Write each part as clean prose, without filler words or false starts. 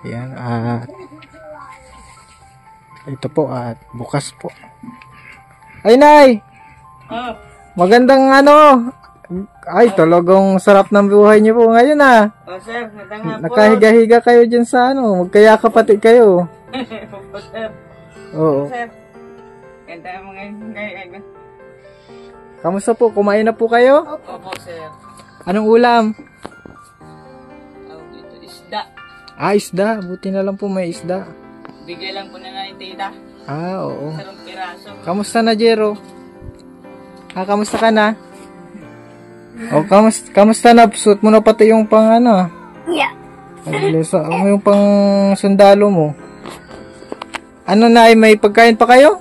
Ayan, at ito po at bukas po. Ay, Nay! Oh, Magandang ay talagang sarap ng buhay niyo po ngayon oh sir, magandang hapon. Nakahiga-higa kayo dyan sa magkaya kapatid kayo. Opo, sir. Oo. Sir, ganda mo ngayon. Kamusta po? Kumain na po kayo? Opo, sir. Anong ulam? Oh, ito isda. Isda. Buti na lang po may isda. Bigay lang po nila yung tita. Oo. Sarong piraso. Kamusta na, Jero? Kamusta ka na? Kamusta na? Suot mo na pati yung pang Yeah. yung pang sundalo mo. Na, may pagkain pa kayo?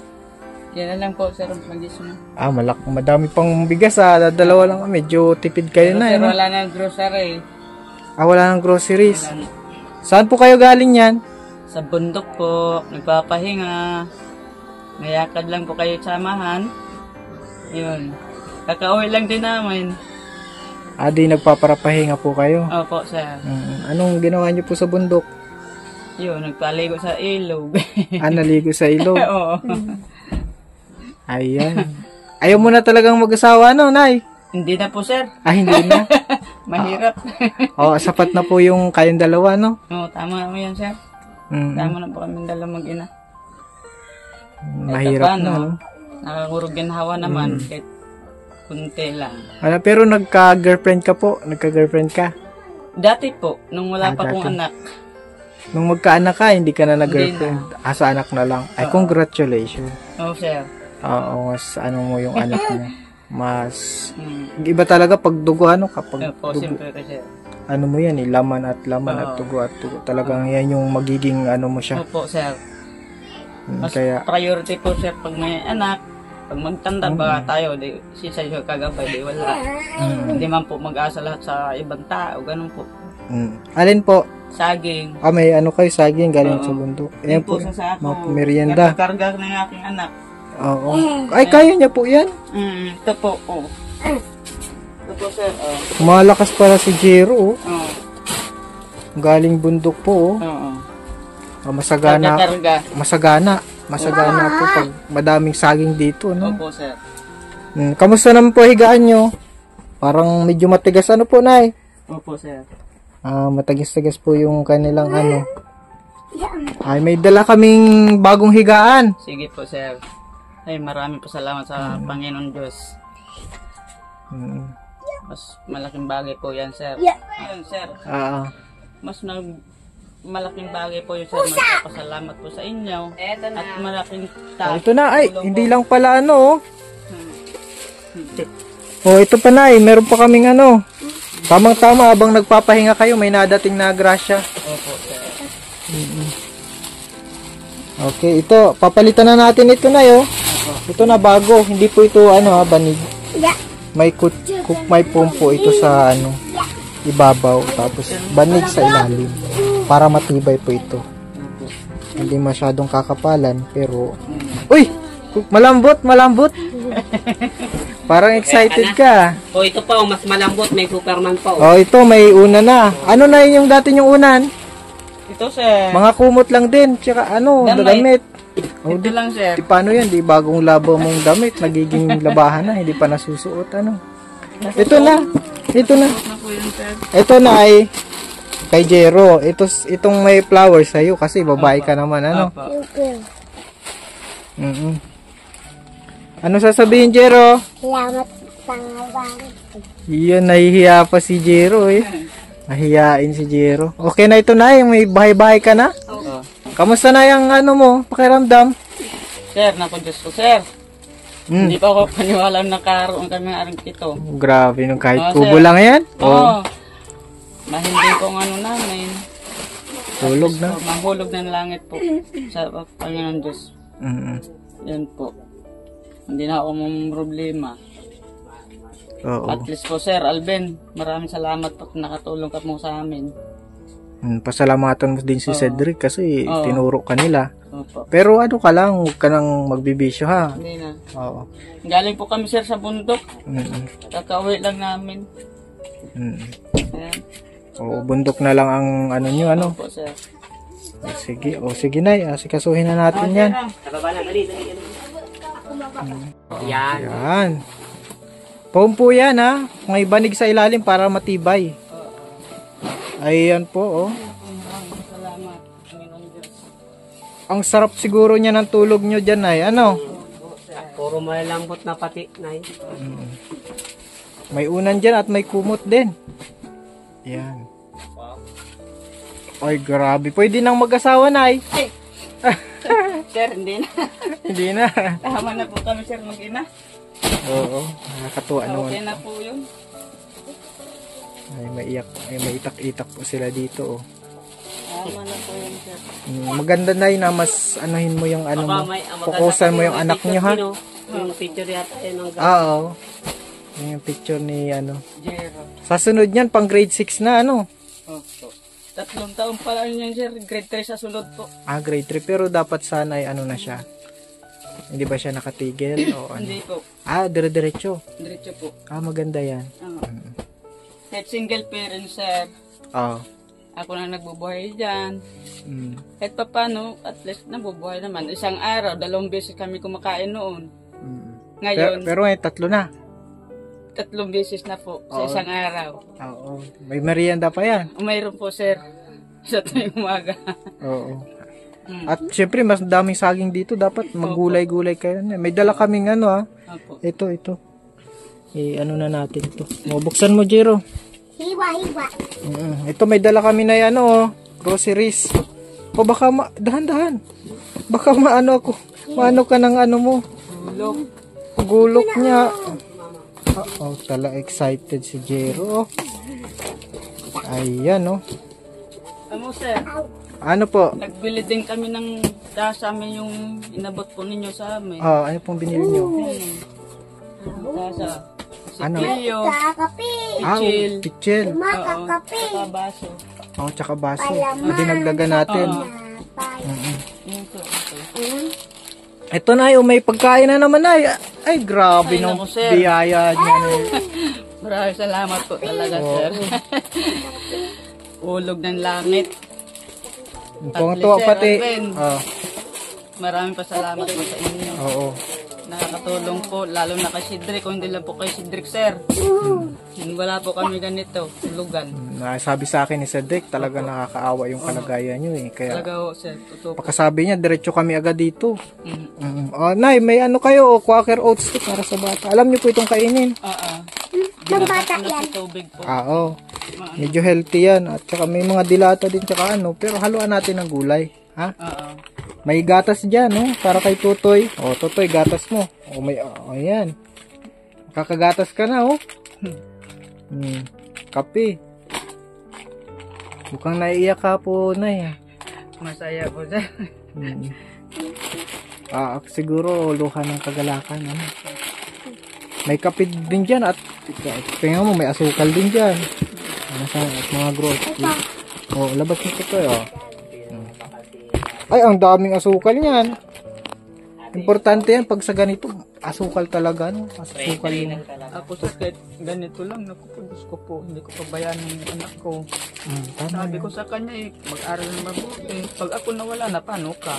Yan na lang po, sir. Magis mo. Madami pang bigas Dalawa lang. Medyo tipid kayo Pero na. sir, wala nang grocery. Wala nang groceries. Wala. Saan po kayo galing yan? Sa bundok po, nagpapahinga. Ngayakad lang po kayo samahan. Yun. Kakauwi lang din namin. Di nagpaparapahinga po kayo. Opo, sir. Anong ginawa niyo po sa bundok? Yun, nagpaligo sa ilog. Naligo sa ilog? Oo. Ayan. Ayaw mo na talagang mag-asawa, Nay? Hindi na po, sir. Hindi na? Mahirap. Sapat na po yung kayong dalawa, no? Oo, tama naman yan, sir. Tama na po kami dalawa mag-ina. Mahirap na, no? Nakangurog yung hawa naman. Kahit kunti lang. Pero nagka-girlfriend ka po? Nagka-girlfriend ka? Dati po, nung wala pa dati. kong anak. Nung magkaanak ka, hindi ka na nag-girlfriend? Sa anak na lang? Ay, congratulations. Oo, sir. Oo, mas mo yung anak mo. Mas, iba talaga pag dugo, kapag Opo, dugo. siyempre kasi. Mo yan, laman at dugo at dugo. Talagang yan yung magiging mo siya. Opo, sir. Mas Kaya, priority po, sir, pag may anak. Pag magtanda ba tayo, di siya kagabay, di wala. Hindi man po mag-asa lahat sa ibang tao, ganun po. Alin po? Saging. May kayo saging galing sa bundok. Yan po sa sako. Merienda. Nakakarga ng aking anak. Oo. Ay, kaya niya po yan. Ito po, Ito po, sir, Malakas pala si Jero, Oo. Galing bundok po, Oo. Masagana. Karga. Masagana po pag madaming saging dito, no? Opo, sir. Kamusta naman po higaan nyo? Parang medyo matigas po, Nay? Opo, sir. Matagas-tagas po yung kanilang Ay, may dala kaming bagong higaan. Sige po, sir. Ay, maraming salamat sa Panginoon Diyos. Mas malaking bagay po yan, sir. Ayun, sir. Mas malaking bagay po yun, sir. Magpapasalamat po sa inyo. At malaking Ito na, hindi lang pala ito pa, Nay. Meron pa kaming Tamang-tama, habang nagpapahinga kayo, may nadating na grasya. Opo, sir. Okay, ito, papalitan na natin ito, Nay, Ito na bago, hindi po ito, banig. May may pumpo ito sa, ibabaw, tapos banig sa ilalim. Para matibay po ito. Hindi masyadong kakapalan, pero, uy! Malambot! Parang excited ka. Ito pa, mas malambot. May Superman pa. Ito, may una na. Ano na yung dati yung unan? Ito, sir. Mga kumot lang din. Tsaka damit. Ito lang, sir. Paano yan? Di bagong labo mong damit. Nagiging labahan na. Hindi pa nasusuot. Ito na. Ito na ay kay Jero. Itong may flowers sa'yo kasi babae ka naman. Ano sasabihin, Jero? Salamat sa ngawan. Iyan, nahihiya pa si Jero Nahihiyain si Jero. Okay na ito, Nay. May bahay-bahay ka na? Oo. Kamusta na yung mo, pakiramdam? Sir, naku Diyos ko, sir. Hindi pa ako paniwala na karoon kami ng ito. Grabe, kahit Oo, kubo sir. lang yan? Oo. Mahindi ko namin. Tulog na. Mahulog ng langit po sa Panginoon Diyos. Yan po. Hindi na ako mong problema. Oo. At least po, Sir Alvin, maraming salamat po nakatulong ka mo sa amin. Pasalamatan mo din si Cedric kasi tinuro ka nila. Opo. Pero ka lang, huwag ka nang magbibisyo, ha? Hindi na. Oo. Galing po kami, Sir, sa bundok. Kakauwi lang namin. Ayan. Oo, bundok na lang ang nyo, Opo, Sir. Sige, sige Nay. Sikasuhin na natin yan. Nababa na, dali. Yan. Yan. Pompo yan ha. May banig sa ilalim para matibay. Ayan po oh. Salamat. Panginoon Diyos. Ang sarap siguro niya ng tulog nyo dyan ay ano? Puro malambot na pati, Nay. May unan dyan at may kumot din. Yan. Ay grabe. Pwede nang mag-asawa na ay. Sir, hindi na. Hindi na. Tama na po kami, sir, mag-ina. Oo. Nakakatuwa naman. Okay na po yun. Ay may itak-itak po sila dito oh. Tama na po yun, sir. Maganda na yun na mas anuhin mo yung ano mo. Fokusan mo yung anak nyo ha. Yung picture yata yun. Oo. Yung picture ni ano. Jero. Sa sunod niyan pang grade 6 na ano. Opo. 3 taon pa lang yan, sir. Grade 3 sa sunod po. Grade 3 pero dapat sana ay ano na siya. Hindi ba siya nakatigil o ano? Hindi po. Dire-diretso. Diretso po. Maganda yan. Kahit single parent, sir. Oo. Ako na nagbubuhay dyan. Kahit pa paano, at least nabubuhay naman. Isang araw, 2 beses kami kumakain noon. Ngayon, Pero ngayon 3 na. 3 beses na po sa isang araw. Oo. May merienda pa yan. Mayroon po, sir. Sa tuwing umaga. Oo. At syempre mas daming saging dito. Dapat maggulay-gulay kayo. May dala kaming ano Opo. Ito. Ano na natin ito. Buksan mo, Jero. Hiwa. Ito may dala kami na yan groceries. O baka dahan-dahan. Baka maano ako. Maano ka ng ano mo. Gulok niya. Tala excited si Jero. Ayan Ano, sir? Ano po? Nagbili din kami ng sa amin yung inabot po ninyo sa amin. Ano pong binili nyo? Sa Ano? Pilyo, Kakapi. pichil, Pichel. Makakapi. saka baso. Tsaka baso. Dinagdagan natin. Yun po. Ito na may pagkain na naman ay. Ay, grabe Ay, ng naku, sir. biyaya niya. Maraming salamat po talaga, sir. Ulog ng langit. Kung ito pati. Alvin. Maraming pasalamat po sa inyo. Oo. Nakakatulong po, lalo na kay Cedric. Kung hindi lang po kay Cedric, sir. Wala po kami ganito, tulugan. Sabi sa akin ni Cedric, talaga nakakaawa yung kalagayan nyo Kaya, Talaga po, sir. Totoo po. pagkasabi niya, diretso kami agad dito. Nay, may ano kayo, Quaker Oats para sa bata. Alam niyo po itong kainin. Ng bata yan. Tubig po. Oo. Medyo healthy yan. At saka may mga dilata din tsaka ano. Pero haluan natin ng gulay. Ha? May gatas dyan, para kay Tutoy. Tutoy, gatas mo. Ayan. Kakagatas ka na, Kape. Mukhang naiiyak ka po, Nay. Masaya po, sir. Siguro luha ng kagalakan. May kape din dyan at tingnan mo, may asukal din dyan. At mga grocery. Labas mo ito Ay, ang daming asukal niyan. Importante yan pag sa ganito, asukal talaga, asukal yung... Ako, sir, kahit ganito lang, naku po, Diyos ko po, hindi ko pabayaan yung anak ko. Sabi ko sa kanya, mag-aral na mabuti. Pag ako nawala na, paano ka?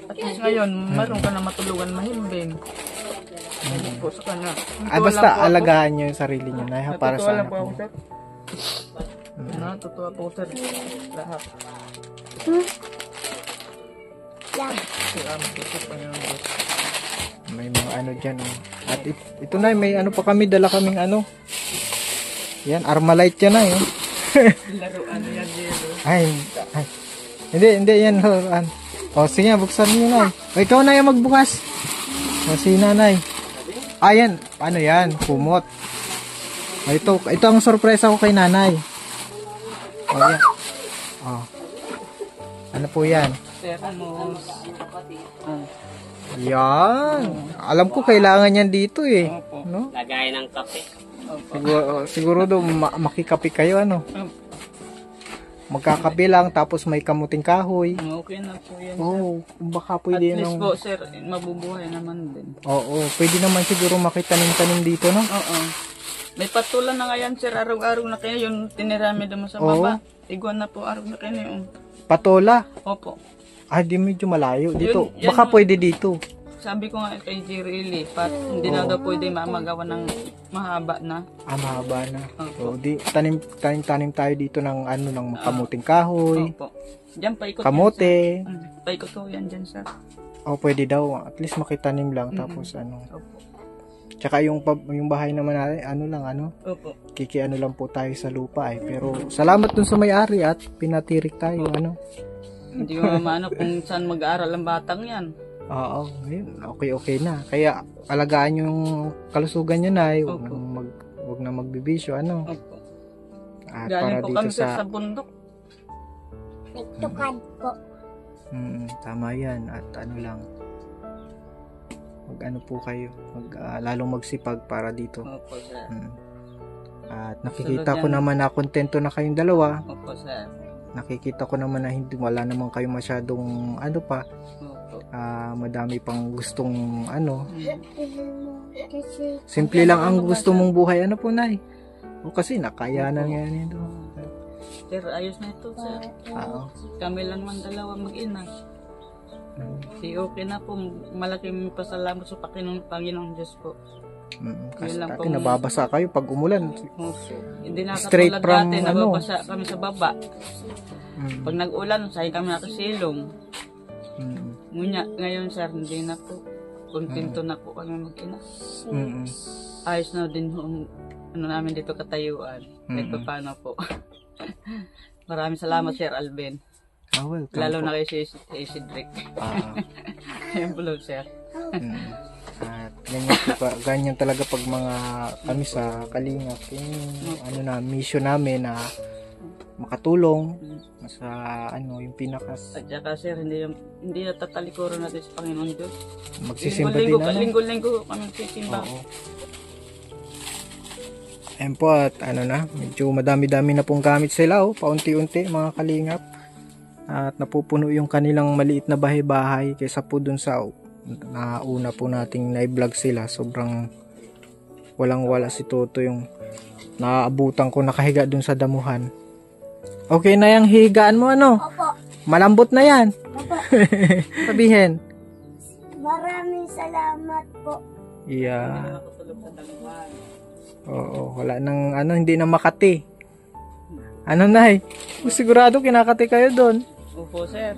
At least ngayon, meron ka na matulungan mahimbing. Sabi po sa kanya. Basta alagaan nyo yung sarili nyo na para sa anak mo. Natutuwa po, sir. Lahat. May mga ano dyan At ito na, may ano pa kami, dala kaming ano. Yan, Armalite yan na Laruan yan, Jero. Ay, hindi yan laruan. Sige, buksan nyo na. Ikaw na yung magbukas. Si nanay. Yan, ano yan, kumot. Ito ang sorpresa ko kay nanay. Yan. Ano po yan? Thermos. Yan. Alam ko kailangan yan dito no? Lagay ng kape. Siguro do makikape kayo Magkakape lang tapos may kamuting kahoy. Okay na po yan. Baka pwede At least po, sir, mabubuhay naman din. Pwede naman siguro makitanim-tanim dito, no? May patulan na nga yan, sir. Araw-araw na kayo. Yung tinirami naman sa baba. Iguan na po araw na kayo yung... Patola? Opo. Ah, di medyo malayo. Dito, Yun, baka pwede dito. Sabi ko nga kay Jirili, hindi na daw pwede mamagawa ng mahaba na. Ah, mahaba na. Opo. So, di, tanim tayo dito ng ano, ng kamuting kahoy. Opo. Diyan paikot Kamote. yan, sir. Paikot ko yan dyan, sir. O, pwede daw. At least makitanim lang. Tapos ano. Opo. Tsaka yung bahay naman natin, Opo. kiki lang po tayo sa lupa eh. Pero salamat dun sa may-ari at pinatirik tayo, Hindi mo maano kung saan mag-aaral ang batang yan. Oo, yun, okay na. Kaya alagaan yung kalusugan niya na, huwag na magbibisyo, Opo. At Galing para po dito kami sa bundok. Nagtukan po. Tama yan. At lang, mag po kayo, lalong magsipag para dito. Opo, sir. At nakikita ko naman na kontento na kayong dalawa. Opo, sir. Nakikita ko naman na wala naman kayo masyadong Opo. madami pang gustong Kasi simple lang ang gusto mong buhay. Ano po, Nay? O kasi nakayanan nga nito. Sir, ayos na ito, sir. Oo. Kami lang man dalawa mag-ina. Si okay na po. Malaking pasalamat sa Panginoong Diyos po. Kasi Yun lang dati pong- nababasa kayo pag umulan. Hindi na Straight katulad from, dati, nababasa kami sa baba. Pag nag-ulan, sahin kami nakasilong. Ngayon, sir, hindi na po. Kontento na po kami mag-ina. Ayos na din namin dito katayuan. Ito paano po. Maraming salamat, Sir Alvin. Welcome Lalo po. na kay si Cedric. Ayan po lang, sir. At ganyan talaga pag mga kami sa Kalingap, yung mission namin na makatulong sa yung pinakas. At saka, sir, hindi natatalikuran natin sa Panginoon Diyos. Magsisimba din Linggo-linggo kami magsisimba. Oo. Ayan po at medyo madami-dami na pong gamit sila paunti-unti mga Kalingap. At napupuno yung kanilang maliit na bahay-bahay kaysa po dun sa nauna po nating na-vlog sila. Sobrang walang-wala si Toto yung naaabutan ko nakahiga dun sa damuhan. Okay na yung higaan mo Opo. Malambot na yan. Opo. Sabihin. Maraming salamat po. Yeah. Nakatulog sa daluhan. Oo, wala nang hindi na Makati. Nay? Sigurado kinakati kayo doon. Opo, sir.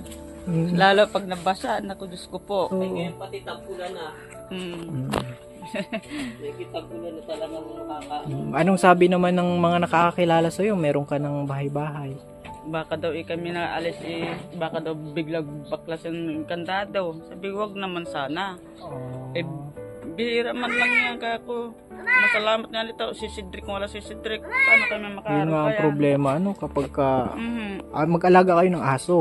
Lalo pag nabasa, naku, Diyos ko po. Ngayon pati tampulan na. Nakikitagulan na talaga makaka... Anong sabi naman ng mga nakakakilala sa'yo? Meron ka ng bahay-bahay. Baka daw kami na alis baka daw biglang baklas yung kandado. Sabi, wag naman sana. Bihira man lang yan kaya ko. Masalamat nga nito. Si Cedric, kung wala si Cedric, paano kami Yun makaharap nga ang kaya? problema, kapag mag-alaga kayo ng aso.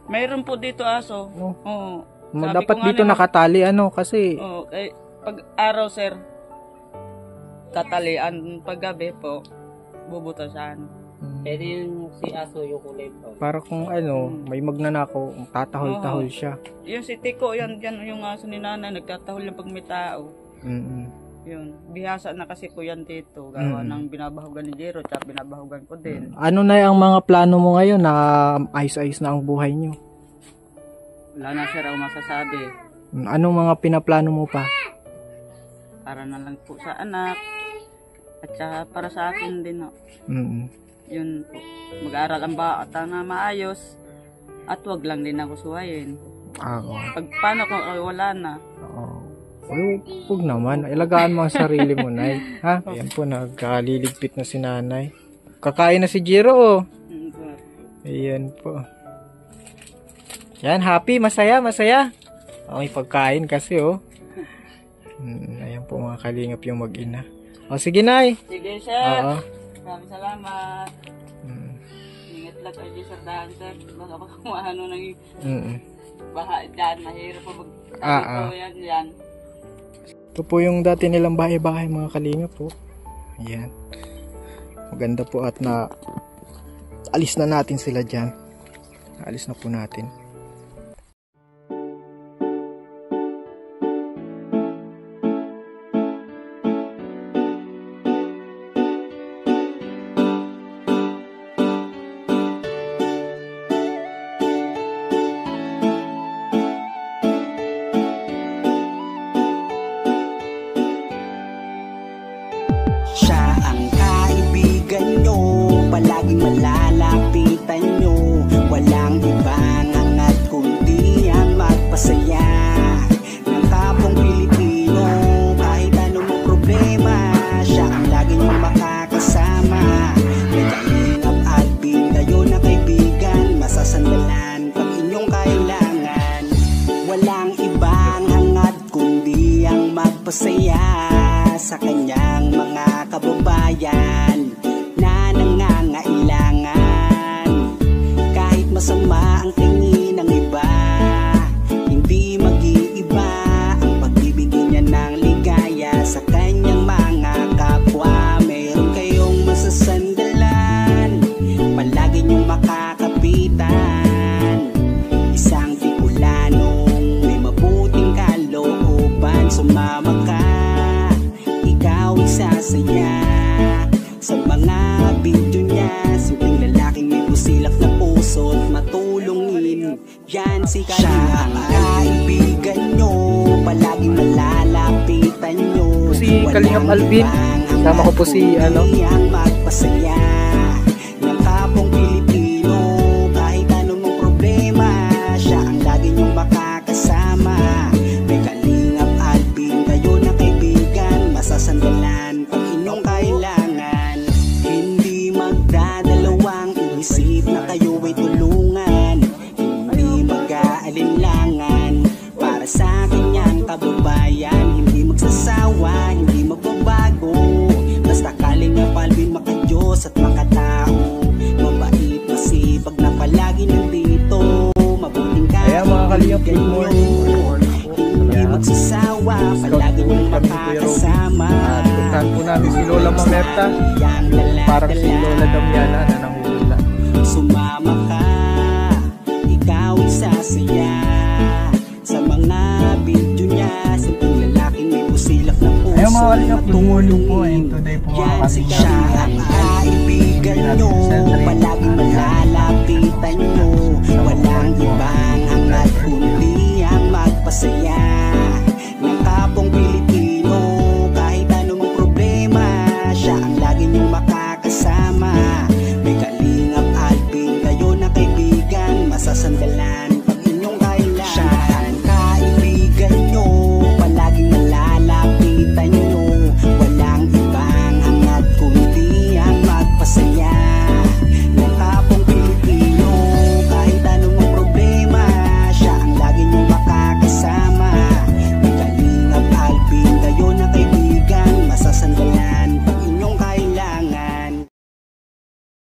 Mayroon po dito aso. Oh. Oo. Sabi Dapat ko nga dito naman, nakatali, kasi Oo, pag araw, sir, katalian. Pag gabi po, bubutasan. Pwede yung si aso yung kulay po. para kung may magnanakaw, tatahol-tahol siya. Yung si Tiko, yan yung aso ni nanay, nagtatahol yung pag may tao. Yun, bihasa na kasi ko yan dito. Gawa ng binabahugan ni Jero, tsaka binabahugan ko din. Ano na ang mga plano mo ngayon na ayos-ayos na ang buhay nyo? Wala na, sir, ako masasabi. Anong mga pinaplano mo pa? Para na lang po sa anak. At saka para sa akin din, no. Yun po. Mag-aaral ang bata na maayos. At wag lang din ako suwayin. Pag paano kung wala na? Huwag naman. Ilagaan mo ang sarili mo, Nay. Ha? Ayan po, nagkaliligpit na si Nanay. Kakain na si Jiro, Ayan po. Yan, happy, masaya. May pagkain kasi, Ayan po mga Kalingap yung mag-ina. Sige, Nay. Sige, sir. Maraming salamat. Ingat lang kayo dyan sa daan, sir. Baka kung ano nang baha dyan. Mahirap po yan. Ito po yung dati nilang bahay-bahay mga Kalingap po. Ayan. Maganda po at alis na natin sila dyan. Alis na po natin. malalapitan nyo. Walang ibang hangat kundi ang magpasaya ng kapong Pilipino. Kahit anong problema, siya ang lagi niyong makakasama. May Kalingap Alvin, kayo na kaibigan, masasandalan pag inyong kailangan. Walang ibang hangat kundi ang magpasaya sa kanyang mga kababayan na nangangailangan. Kahit masama ang tingin ng iba, hindi mag-iiba ang pagbibigay niya ng ligaya sa kanyang mga kapwa. Meron kayong masasandalan, palagi niyong makakapitan. Isang Bicolanong may mabuting kalooban. Sumama ka, ikaw isasaya sa mga video niya. Simpleng lalaking may busilak na puso't matulungin. Yan si Kalingap, kaibigan nyo, palaging malalapitan nyo. Si Kalingap Alvin, sama ko po si ano, ang magpasaya ng kapong Pilipino. Kahit anong problema, siya ang lagi niyong makakasama. May Kalingap Alvin, kayo na kaibigan, masasandalan pag inyong kailangan. Hindi magdadalawang inisip na kayo ay tulungan. Hindi mag-aalinlangan para sa kanyang kababayan. Hindi magsasawa, hindi magbabago. Basta Kalingap Alvin, makadiyos at makatao. Mabait, masipag na palagi nandito. Mabuting Ayan mga Kalingap, good morning. hindi magsasawa, palagi niyong makakasama. Puntahan po namin si Lola Mamerta, parang si Lola Damiana na nanguhula. Sumama ka, ikaw isasaya sa mga video niya. Simpleng lalaking may busilak na puso. Ayan mga Kalingap, good morning po. And today po mga Yan si Kalingap, siya ang kaibigan nyo, palagi